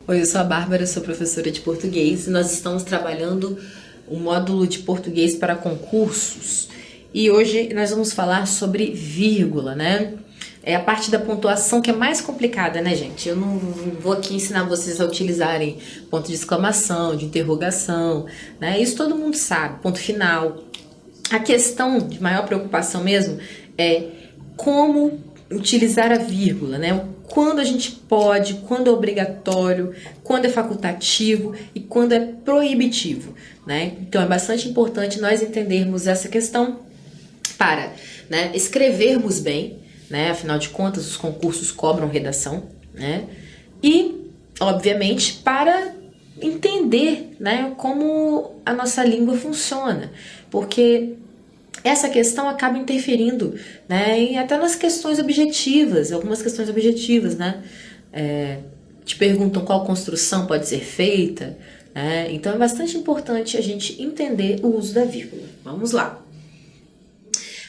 Oi, eu sou a Bárbara, sou professora de português e nós estamos trabalhando o módulo de português para concursos. E hoje nós vamos falar sobre vírgula, né? É a parte da pontuação que é mais complicada, né, gente? Eu não vou aqui ensinar vocês a utilizarem ponto de exclamação, de interrogação, né? Isso todo mundo sabe, ponto final. A questão de maior preocupação mesmo é como utilizar a vírgula, né? Quando a gente pode, quando é obrigatório, quando é facultativo e quando é proibitivo, né? Então é bastante importante nós entendermos essa questão para, né, escrevermos bem, né? Afinal de contas, os concursos cobram redação, né? E, obviamente, para entender, né, como a nossa língua funciona, porque essa questão acaba interferindo, né, e até nas questões objetivas, algumas questões objetivas, né, te perguntam qual construção pode ser feita, né, então é bastante importante a gente entender o uso da vírgula. Vamos lá.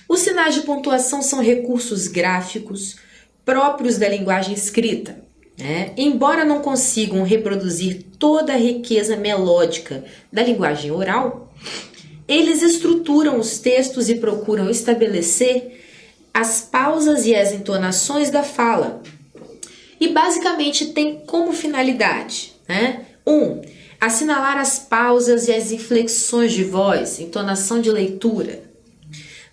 Os sinais de pontuação são recursos gráficos próprios da linguagem escrita, né? Embora não consigam reproduzir toda a riqueza melódica da linguagem oral, eles estruturam os textos e procuram estabelecer as pausas e as entonações da fala. E basicamente tem como finalidade, né? 1. Assinalar as pausas e as inflexões de voz, entonação de leitura.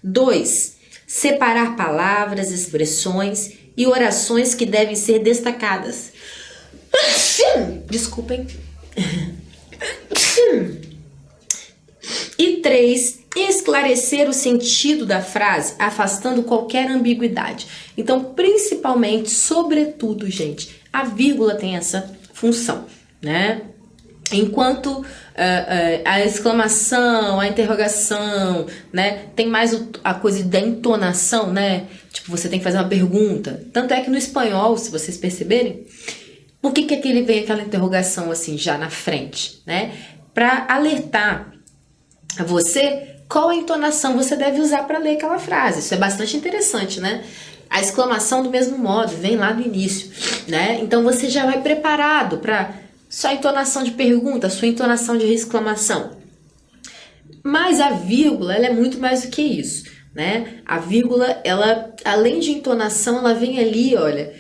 2. Separar palavras, expressões e orações que devem ser destacadas. Desculpem. E 3. Esclarecer o sentido da frase, afastando qualquer ambiguidade. Então, principalmente, sobretudo, gente, a vírgula tem essa função, né? Enquanto a exclamação, a interrogação, né, tem mais a coisa da entonação, né? Tipo, você tem que fazer uma pergunta. Tanto é que no espanhol, se vocês perceberem, por que ele vem aquela interrogação assim já na frente, né? Para alertar a você qual a entonação você deve usar para ler aquela frase. Isso é bastante interessante, né? A exclamação do mesmo modo vem lá do início, né? Então você já vai preparado para sua entonação de pergunta, sua entonação de exclamação. Mas a vírgula, ela é muito mais do que isso, né? A vírgula, ela, além de entonação, ela vem ali, olha,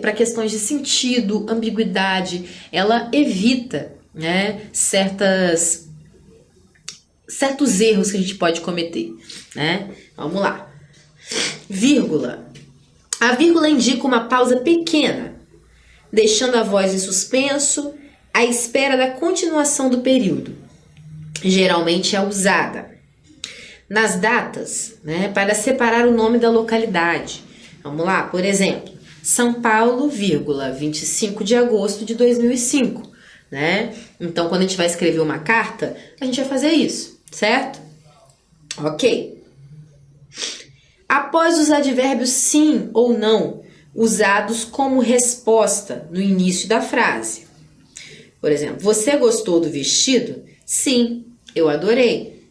para questões de sentido, ambiguidade, ela evita, né, certos erros que a gente pode cometer, né? Vamos lá. Vírgula. A vírgula indica uma pausa pequena, deixando a voz em suspenso, à espera da continuação do período. Geralmente é usada nas datas, né, para separar o nome da localidade. Vamos lá, por exemplo, São Paulo, 25 de agosto de 2005. Né? Então, quando a gente vai escrever uma carta, a gente vai fazer isso, certo? Ok. Após os advérbios sim ou não, usados como resposta no início da frase. Por exemplo, você gostou do vestido? Sim, eu adorei.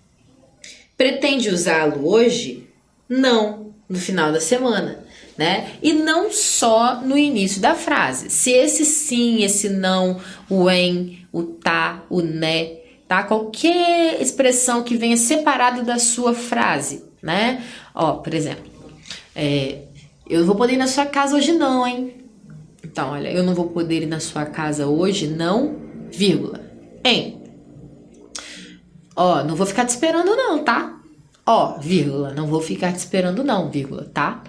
Pretende usá-lo hoje? Não, no final da semana, né? E não só no início da frase. Se esse sim, esse não, o em, o tá, o né, tá? Qualquer expressão que venha separada da sua frase, né? Ó, por exemplo, eu não vou poder ir na sua casa hoje não, hein? Então, olha, eu não vou poder ir na sua casa hoje, não, vírgula, hein? Ó, não vou ficar te esperando não, tá? Ó, vírgula, não vou ficar te esperando não, vírgula, tá?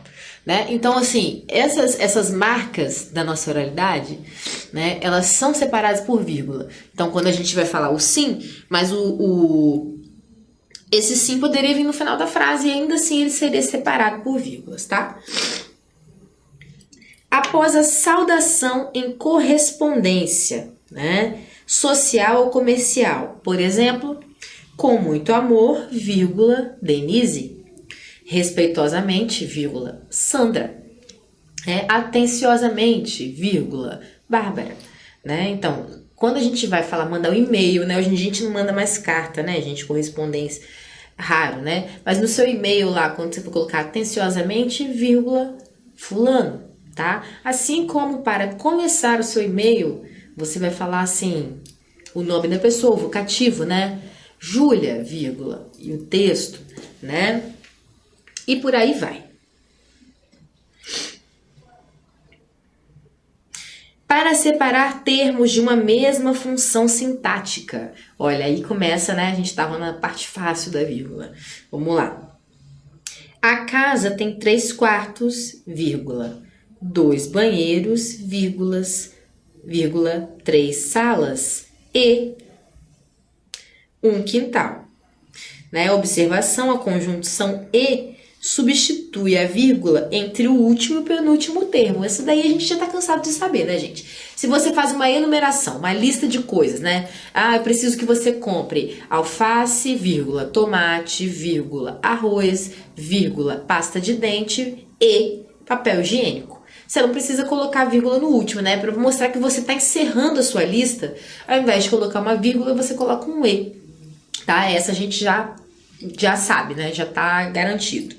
Né? Então, assim, essas marcas da nossa oralidade, né, elas são separadas por vírgula. Então, quando a gente vai falar o sim, mas esse sim poderia vir no final da frase e ainda assim ele seria separado por vírgulas, tá? Após a saudação em correspondência, né, social ou comercial, por exemplo, com muito amor, vírgula, Denise. Respeitosamente, vírgula, Sandra. Atenciosamente, vírgula, Bárbara. Né? Então, quando a gente vai falar, mandar um e-mail, né? Hoje em dia a gente não manda mais carta, né, gente? Correspondência, raro, né? Mas no seu e-mail lá, quando você for colocar atenciosamente, vírgula, fulano, tá? Assim como para começar o seu e-mail, você vai falar assim, o nome da pessoa, o vocativo, né? Júlia, vírgula, e o texto, né? E por aí vai. Para separar termos de uma mesma função sintática. Olha, aí começa, né? A gente estava na parte fácil da vírgula. Vamos lá. A casa tem 3 quartos, vírgula, 2 banheiros, vírgula, 3 salas e 1 quintal. Né? Observação, a conjunção e substitui a vírgula entre o último e o penúltimo termo. Isso daí a gente já tá cansado de saber, né, gente? Se você faz uma enumeração, uma lista de coisas, né? Ah, eu preciso que você compre alface, vírgula, tomate, vírgula, arroz, vírgula, pasta de dente e papel higiênico. Você não precisa colocar vírgula no último, né? Para mostrar que você está encerrando a sua lista, ao invés de colocar uma vírgula, você coloca um e. Tá? Essa a gente já sabe, né? Já tá garantido.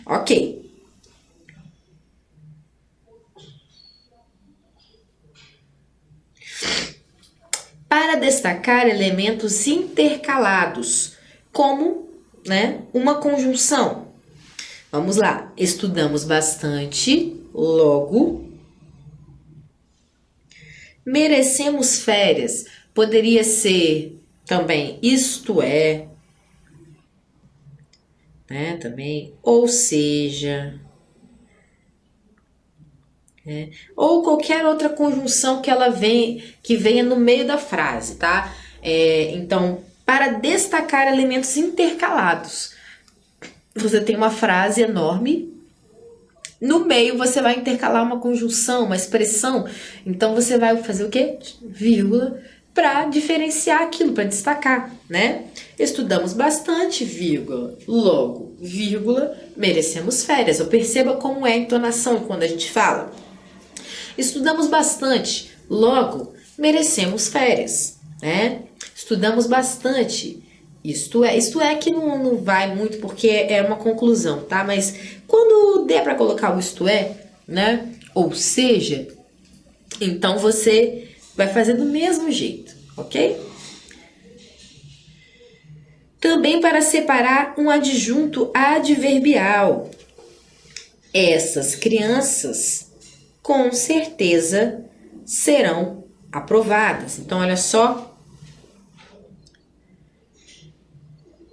Ok. Para destacar elementos intercalados, como, né, uma conjunção. Vamos lá. Estudamos bastante, logo merecemos férias. Poderia ser também isto é, né, também, ou seja, né, ou qualquer outra conjunção que venha no meio da frase, tá? Então, para destacar elementos intercalados, você tem uma frase enorme, no meio você vai intercalar uma conjunção, uma expressão, então você vai fazer o quê? Vírgula, para diferenciar aquilo, para destacar, né? Estudamos bastante, vírgula, logo, vírgula, merecemos férias. Ou perceba como é a entonação quando a gente fala. Estudamos bastante, logo, merecemos férias, né? Estudamos bastante, isto é que não vai muito porque é uma conclusão, tá? Mas quando der para colocar o isto é, né? Ou seja, então você vai fazer do mesmo jeito, ok? Também para separar um adjunto adverbial. Essas crianças, com certeza, serão aprovadas. Então, olha só.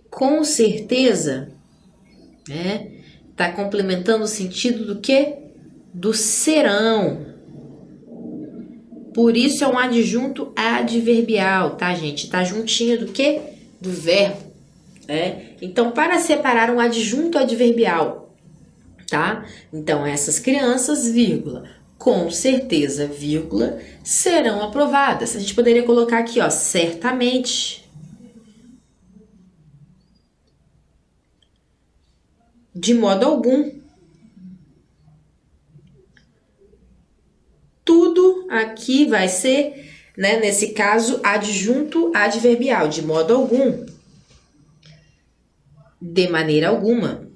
Com certeza, né? Tá complementando o sentido do quê? Do serão. Por isso é um adjunto adverbial, tá, gente? Tá juntinho do quê? Do verbo, né? Então, para separar um adjunto adverbial, tá? Então, essas crianças, vírgula, com certeza, vírgula, serão aprovadas. A gente poderia colocar aqui, ó, certamente. De modo algum. Tudo aqui vai ser, né, nesse caso, adjunto adverbial, de modo algum, de maneira alguma.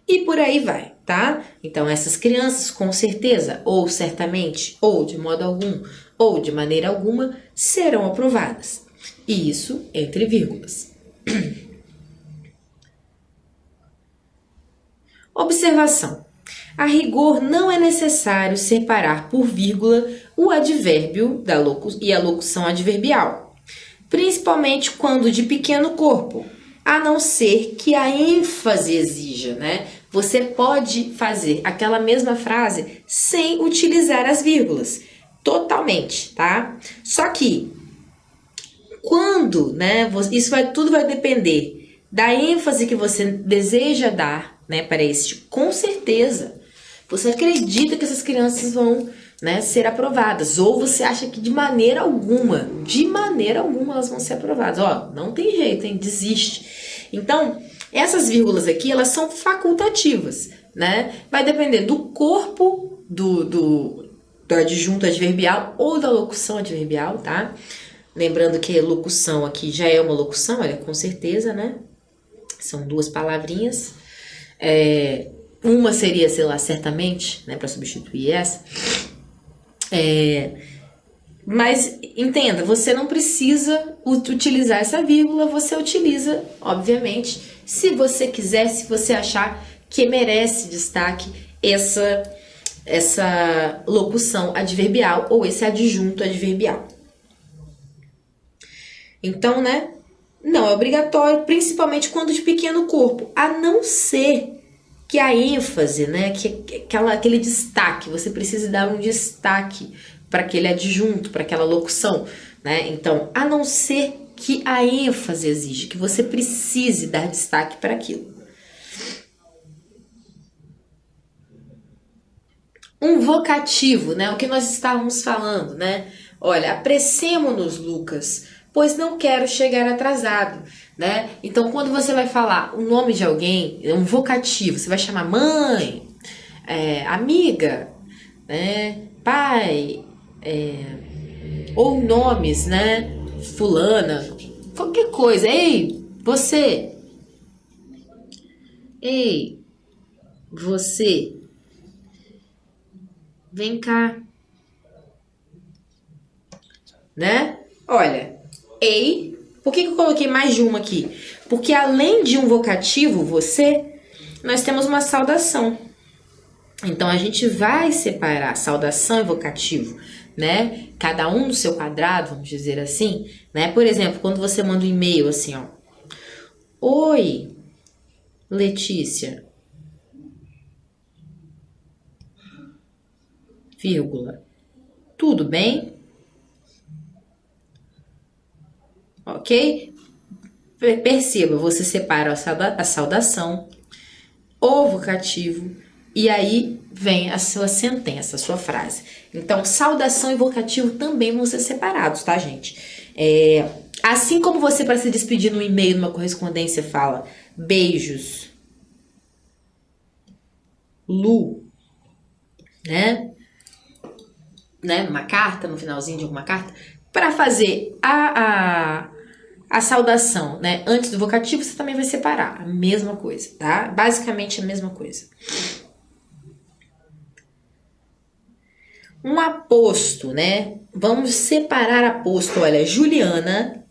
E por aí vai, tá? Então, essas crianças, com certeza, ou certamente, ou de modo algum, ou de maneira alguma, serão aprovadas. E isso entre vírgulas. Observação. A rigor não é necessário separar por vírgula o advérbio e a locução adverbial, principalmente quando de pequeno corpo, a não ser que a ênfase exija, né? Você pode fazer aquela mesma frase sem utilizar as vírgulas, totalmente, tá? Só que quando, né, tudo vai depender da ênfase que você deseja dar, né, para este, com certeza, você acredita que essas crianças vão, né, ser aprovadas, ou você acha que de maneira alguma elas vão ser aprovadas. Ó, não tem jeito, hein? Desiste. Então, essas vírgulas aqui, elas são facultativas, né? Vai depender do corpo do adjunto adverbial ou da locução adverbial, tá? Lembrando que a locução aqui já é uma locução, olha, com certeza, né? São duas palavrinhas. Uma seria, sei lá, certamente, né, para substituir essa. Mas entenda, você não precisa utilizar essa vírgula, você utiliza, obviamente, se você quiser, se você achar que merece destaque essa locução adverbial ou esse adjunto adverbial. Então, né, não é obrigatório, principalmente quando de pequeno corpo, a não ser que a ênfase, né, aquele destaque, você precisa dar um destaque para aquele adjunto, para aquela locução, né? Então, a não ser que a ênfase exige, que você precise dar destaque para aquilo. Um vocativo, né? O que nós estávamos falando, né? Olha, apressemo-nos, Lucas, pois não quero chegar atrasado, né? Então, quando você vai falar o nome de alguém, é um vocativo, você vai chamar mãe, amiga, né? Pai, ou nomes, né? Fulana, qualquer coisa. Ei, você. Ei, você. Vem cá. Né? Olha, ei. Por que eu coloquei mais de uma aqui? Porque além de um vocativo, você, nós temos uma saudação. Então a gente vai separar saudação e vocativo, né? Cada um no seu quadrado, vamos dizer assim, né? Por exemplo, quando você manda um e-mail assim, ó. Oi, Letícia, vírgula. Tudo bem? Ok? Perceba, você separa a saudação, o vocativo, e aí vem a sua sentença, a sua frase. Então, saudação e vocativo também vão ser separados, tá, gente? Assim como você, para se despedir no e-mail, numa correspondência, fala beijos, Lu, né? Uma carta, no finalzinho de alguma carta, para fazer a saudação, né? Antes do vocativo, você também vai separar a mesma coisa, tá? Basicamente a mesma coisa. Um aposto, né? Vamos separar aposto. Olha, Juliana,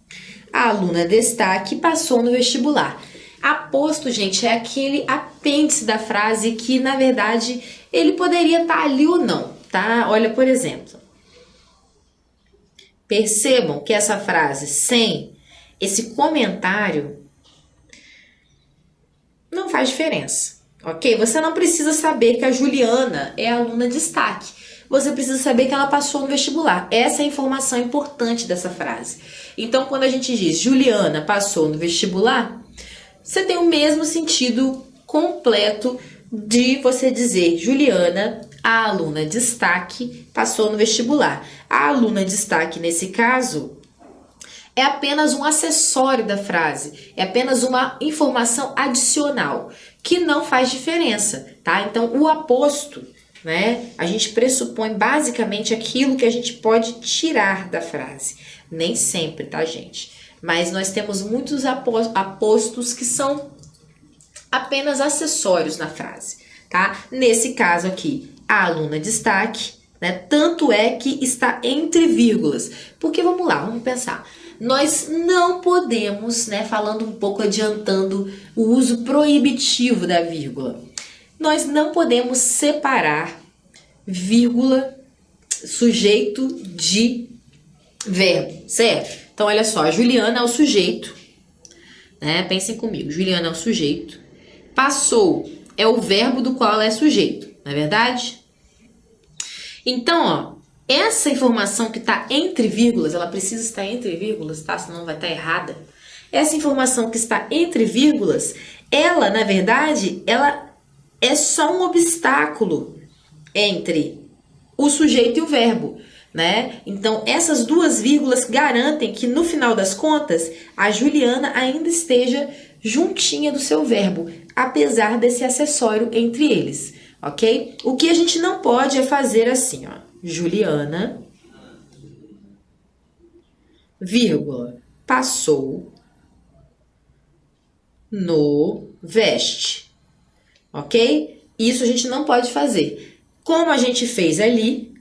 a aluna destaque, passou no vestibular. Aposto, gente, é aquele apêndice da frase que, na verdade, ele poderia estar ali ou não, tá? Olha, por exemplo. Percebam que essa frase sem esse comentário não faz diferença, ok? Você não precisa saber que a Juliana é aluna de destaque. Você precisa saber que ela passou no vestibular. Essa é a informação importante dessa frase. Então, quando a gente diz Juliana passou no vestibular, você tem o mesmo sentido completo de você dizer Juliana, a aluna de destaque, passou no vestibular. A aluna de destaque, nesse caso, é apenas um acessório da frase, é apenas uma informação adicional, que não faz diferença, tá? Então, o aposto, né? A gente pressupõe basicamente aquilo que a gente pode tirar da frase. Nem sempre, tá, gente? Mas nós temos muitos apostos que são apenas acessórios na frase, tá? Nesse caso aqui, a aluna destaque, né? Tanto é que está entre vírgulas. Porque vamos lá, vamos pensar. Nós não podemos, né, falando um pouco, adiantando o uso proibitivo da vírgula, nós não podemos separar vírgula, sujeito de verbo, certo? Então, olha só, a Juliana é o sujeito, né? Pensem comigo, Juliana é o sujeito, passou é o verbo do qual ela é sujeito, não é verdade? Então, ó, essa informação que está entre vírgulas, ela precisa estar entre vírgulas, tá? Senão vai estar errada. Essa informação que está entre vírgulas, ela, na verdade, ela é só um obstáculo entre o sujeito e o verbo, né? Então, essas duas vírgulas garantem que, no final das contas, a Juliana ainda esteja juntinha do seu verbo, apesar desse acessório entre eles, ok? O que a gente não pode é fazer assim, ó. Juliana, vírgula, passou no veste. ok? Isso a gente não pode fazer. Como a gente fez ali,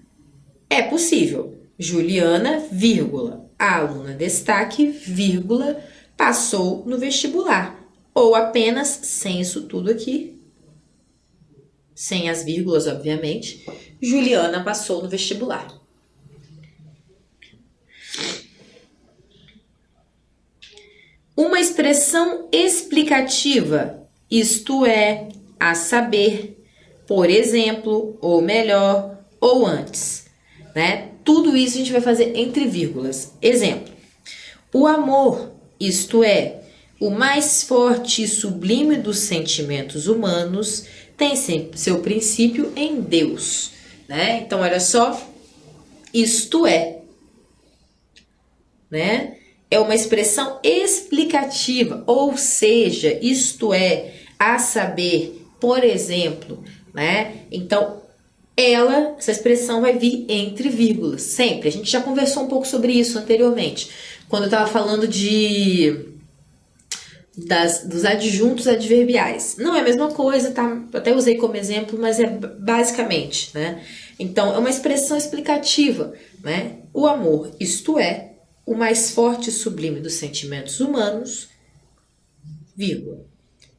é possível. Juliana, vírgula, a aluna destaque, vírgula, passou no vestibular. Ou apenas, sem isso tudo aqui, sem as vírgulas, obviamente, Juliana passou no vestibular. Uma expressão explicativa, isto é, a saber, por exemplo, ou melhor, ou antes, né? Tudo isso a gente vai fazer entre vírgulas. Exemplo: o amor, isto é, o mais forte e sublime dos sentimentos humanos, tem seu princípio em Deus, né? Então, olha só, isto é, né? É uma expressão explicativa, ou seja, isto é, a saber, por exemplo, né? Então, essa expressão vai vir entre vírgulas, sempre. A gente já conversou um pouco sobre isso anteriormente, quando eu estava falando dos adjuntos adverbiais. Não é a mesma coisa, tá? Eu até usei como exemplo, mas é basicamente, né? Então, é uma expressão explicativa, né? O amor, isto é, o mais forte e sublime dos sentimentos humanos, vírgula,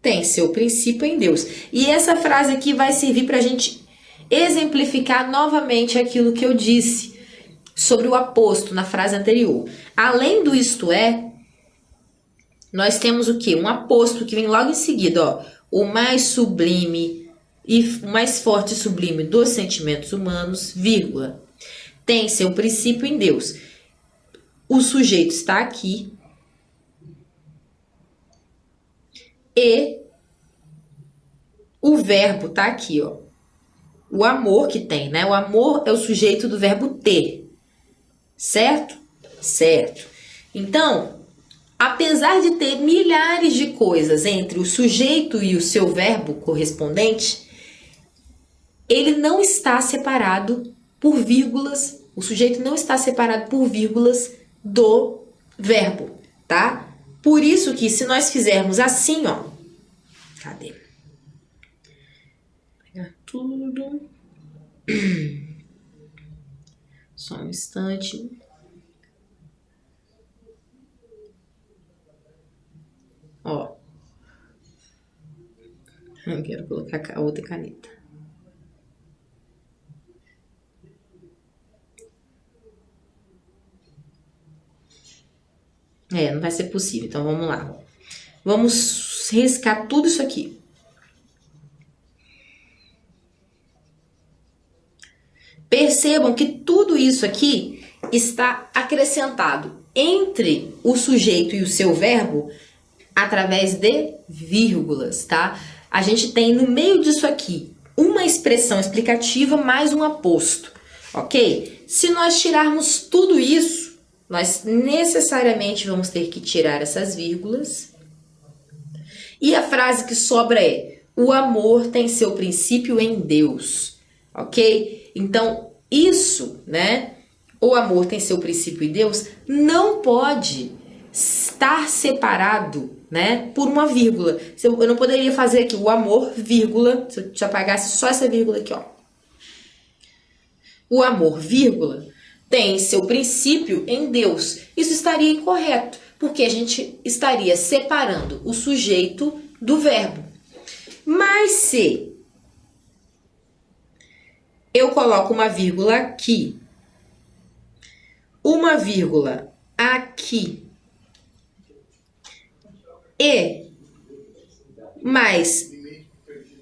tem seu princípio em Deus. E essa frase aqui vai servir para a gente exemplificar novamente aquilo que eu disse sobre o aposto na frase anterior. Além do isto é, nós temos o quê? Um aposto que vem logo em seguida, ó. O mais sublime e o mais forte e sublime dos sentimentos humanos, vírgula, tem seu princípio em Deus. O sujeito está aqui e o verbo está aqui, ó. O amor que tem, né? O amor é o sujeito do verbo ter, certo? Certo. Então, apesar de ter milhares de coisas entre o sujeito e o seu verbo correspondente, ele não está separado por vírgulas, o sujeito não está separado por vírgulas do verbo, tá? Por isso que se nós fizermos assim, ó, cadê? Vou pegar tudo. Só um instante. Ó. Eu quero colocar a outra caneta. Não vai ser possível. Então, vamos lá. Vamos riscar tudo isso aqui. Percebam que tudo isso aqui está acrescentado entre o sujeito e o seu verbo através de vírgulas, tá? A gente tem no meio disso aqui uma expressão explicativa mais um aposto, ok? Se nós tirarmos tudo isso, nós necessariamente vamos ter que tirar essas vírgulas. E a frase que sobra é: o amor tem seu princípio em Deus, ok? Então, isso, né? O amor tem seu princípio em Deus, não pode estar separado, né, por uma vírgula. Eu não poderia fazer aqui o amor, vírgula, se eu te apagasse só essa vírgula aqui, ó. O amor, vírgula, tem seu princípio em Deus. Isso estaria incorreto, porque a gente estaria separando o sujeito do verbo. Mas se eu coloco uma vírgula aqui, uma vírgula aqui e mais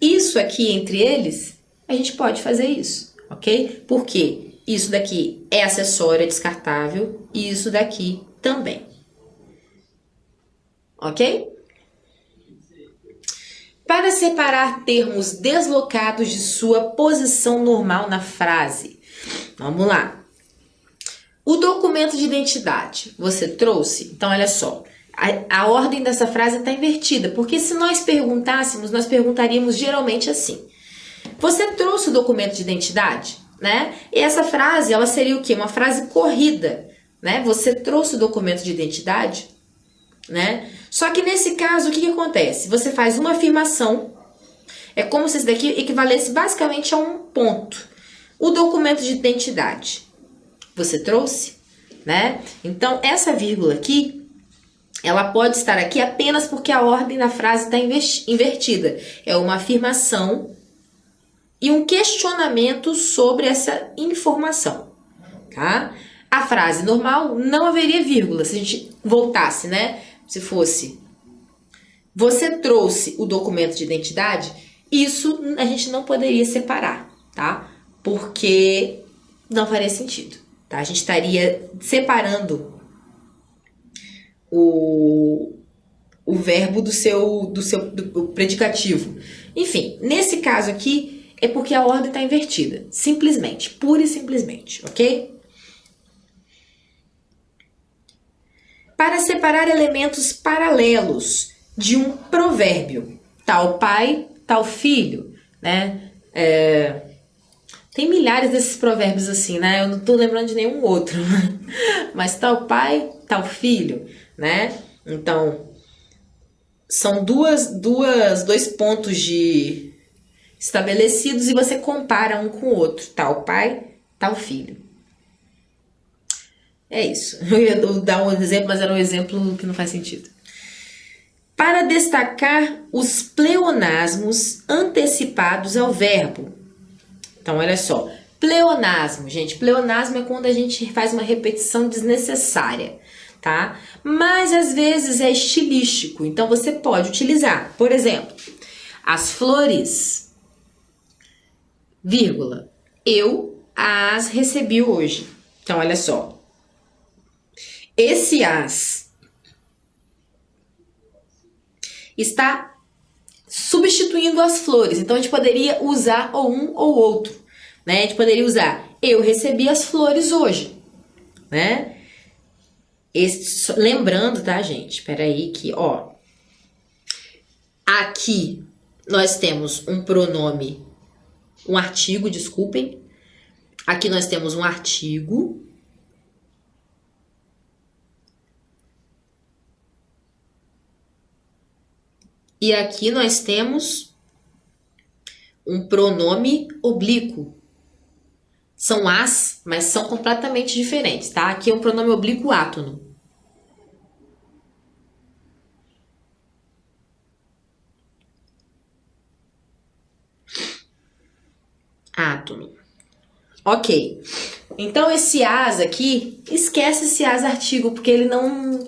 isso aqui entre eles, a gente pode fazer isso, ok? Porque isso daqui é acessório, é descartável, e isso daqui também, ok? Para separar termos deslocados de sua posição normal na frase, vamos lá. O documento de identidade, você trouxe? Então, olha só, a ordem dessa frase está invertida, porque se nós perguntássemos, nós perguntaríamos geralmente assim: você trouxe o documento de identidade? Né? E essa frase, ela seria o quê? Uma frase corrida, né? Você trouxe o documento de identidade? Né? Só que nesse caso, o que acontece? Você faz uma afirmação, É como se esse daqui equivalesse basicamente a um ponto. O documento de identidade, você trouxe, né? Então, essa vírgula aqui, ela pode estar aqui apenas porque a ordem da frase está invertida. É uma afirmação e um questionamento sobre essa informação, tá? A frase normal não haveria vírgula. Se a gente voltasse, né? Se fosse, você trouxe o documento de identidade, isso a gente não poderia separar, tá? Porque não faria sentido, tá? A gente estaria separando o verbo do predicativo. Enfim, nesse caso aqui é porque a ordem está invertida, simplesmente, pura e simplesmente, ok? Para separar elementos paralelos de um provérbio, tal pai, tal filho, né? Tem milhares desses provérbios assim, né? Eu não tô lembrando de nenhum outro, mas tal pai, tal filho, né? Então, são dois pontos de estabelecidos e você compara um com o outro, tal pai, tal filho. É isso. Eu ia dar um exemplo, mas era um exemplo que não faz sentido. Para destacar os pleonasmos antecipados ao verbo. Então, olha só. Pleonasmo, gente. Pleonasmo é quando a gente faz uma repetição desnecessária, tá? Mas, às vezes, é estilístico. Então, você pode utilizar. Por exemplo, as flores, vírgula, eu as recebi hoje. Então, olha só. Esse as está substituindo as flores. Então, a gente poderia usar ou um ou outro, né? A gente poderia usar eu recebi as flores hoje, né? Lembrando, tá, gente? Espera aí que, ó. Aqui nós temos um pronome, um artigo, desculpem. Aqui nós temos um artigo. E aqui nós temos um pronome oblíquo. São as, mas são completamente diferentes, tá? Aqui é um pronome oblíquo átono. Átono. Ok. Então, esse as aqui, esquece esse as artigo, porque ele não...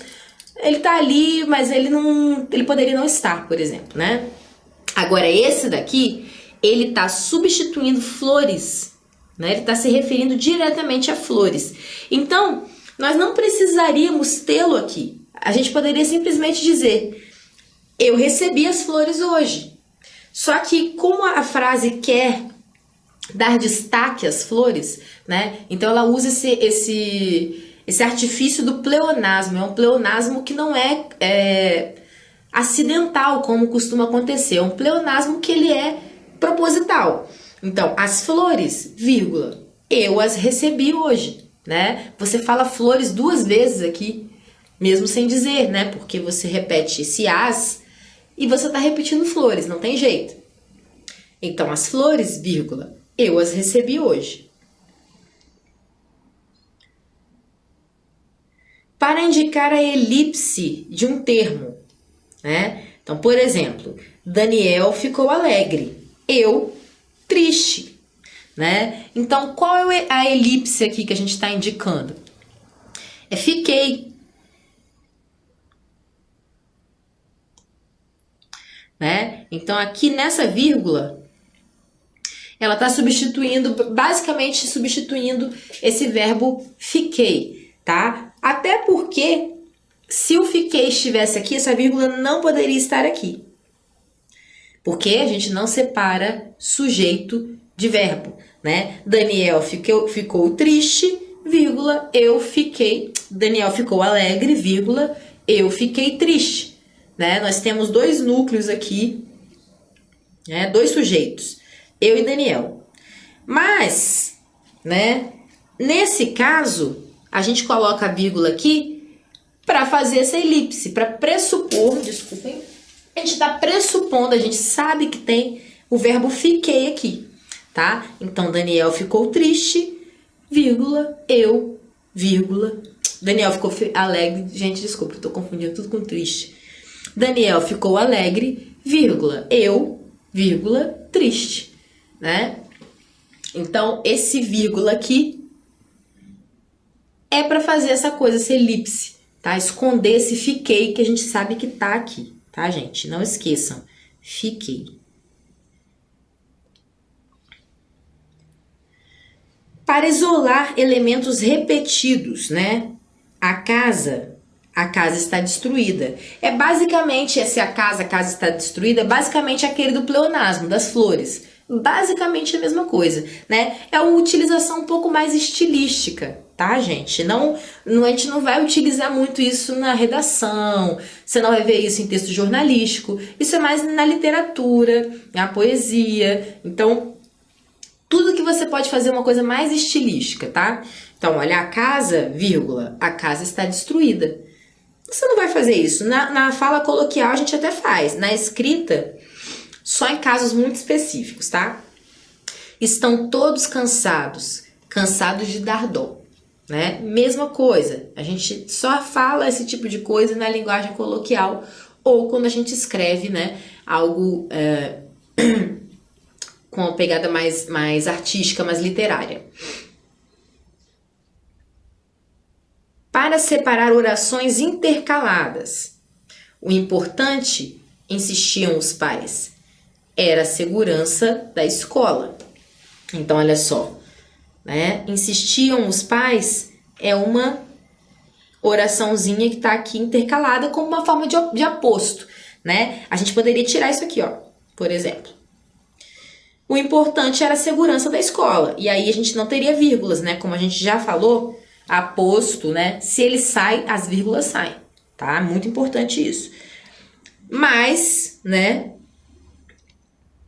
Ele tá ali, mas ele poderia não estar, por exemplo, né? Agora, esse daqui, ele tá substituindo flores, né? Ele tá se referindo diretamente a flores. Então, nós não precisaríamos tê-lo aqui. A gente poderia simplesmente dizer, eu recebi as flores hoje. Só que, como a frase quer dar destaque às flores, né? Então, ela usa esse artifício do pleonasmo. É um pleonasmo que não é acidental, como costuma acontecer. É um pleonasmo que ele é proposital. Então, as flores, vírgula, eu as recebi hoje, né? Você fala flores duas vezes aqui, mesmo sem dizer, né? Porque você repete esse as e você está repetindo flores, não tem jeito. Então, as flores, vírgula, eu as recebi hoje. Para indicar a elipse de um termo, né? Então, por exemplo, Daniel ficou alegre, eu triste, né? Então, qual é a elipse aqui que a gente está indicando? É fiquei, né? Então, aqui nessa vírgula, ela está basicamente substituindo esse verbo fiquei, tá? Até porque, se o fiquei estivesse aqui, essa vírgula não poderia estar aqui. Porque a gente não separa sujeito de verbo, né? Daniel ficou triste, vírgula, eu fiquei... Daniel ficou alegre, vírgula, eu fiquei triste, né? Nós temos dois núcleos aqui, né? Dois sujeitos, eu e Daniel. Mas, né? Nesse caso, a gente coloca a vírgula aqui para fazer essa elipse, para pressupor, desculpem, a gente está pressupondo, a gente sabe que tem o verbo fiquei aqui, tá? Então, Daniel ficou triste, vírgula, eu, vírgula. Daniel ficou alegre. Gente, desculpa, eu tô confundindo tudo com triste. Daniel ficou alegre, vírgula, eu, vírgula, triste, né? Então, esse vírgula aqui é para fazer essa coisa, essa elipse, tá? Esconder esse fiquei que a gente sabe que tá aqui, tá, gente? Não esqueçam, fiquei. Para isolar elementos repetidos, né? A casa está destruída. É basicamente, se a casa está destruída, é basicamente aquele do pleonasmo, das flores. Basicamente a mesma coisa, né? É uma utilização um pouco mais estilística, tá, gente? A gente não vai utilizar muito isso na redação, você não vai ver isso em texto jornalístico, isso é mais na literatura, na poesia. Então, tudo que você pode fazer uma coisa mais estilística, tá? Então, olha, a casa, vírgula, a casa está destruída. Você não vai fazer isso. Na fala coloquial a gente até faz. Na escrita, só em casos muito específicos, tá? Estão todos cansados. Cansados de dar dó, né? Mesma coisa. A gente só fala esse tipo de coisa na linguagem coloquial ou quando a gente escreve, né? Algo com uma pegada mais artística, mais literária. Para separar orações intercaladas, o importante, insistiam os pais, era a segurança da escola. Então, olha só, né? Insistiam os pais é uma oraçãozinha que está aqui intercalada como uma forma de aposto, né? A gente poderia tirar isso aqui, ó, por exemplo. O importante era a segurança da escola. E aí a gente não teria vírgulas, né? Como a gente já falou, aposto, né? Se ele sai, as vírgulas saem, tá? Muito importante isso. Mas, né?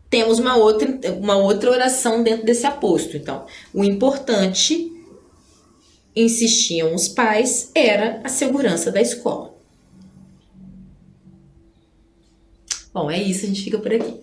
Temos uma outra oração dentro desse aposto. Então, o importante, insistiam os pais, era a segurança da escola. Bom, é isso. A gente fica por aqui.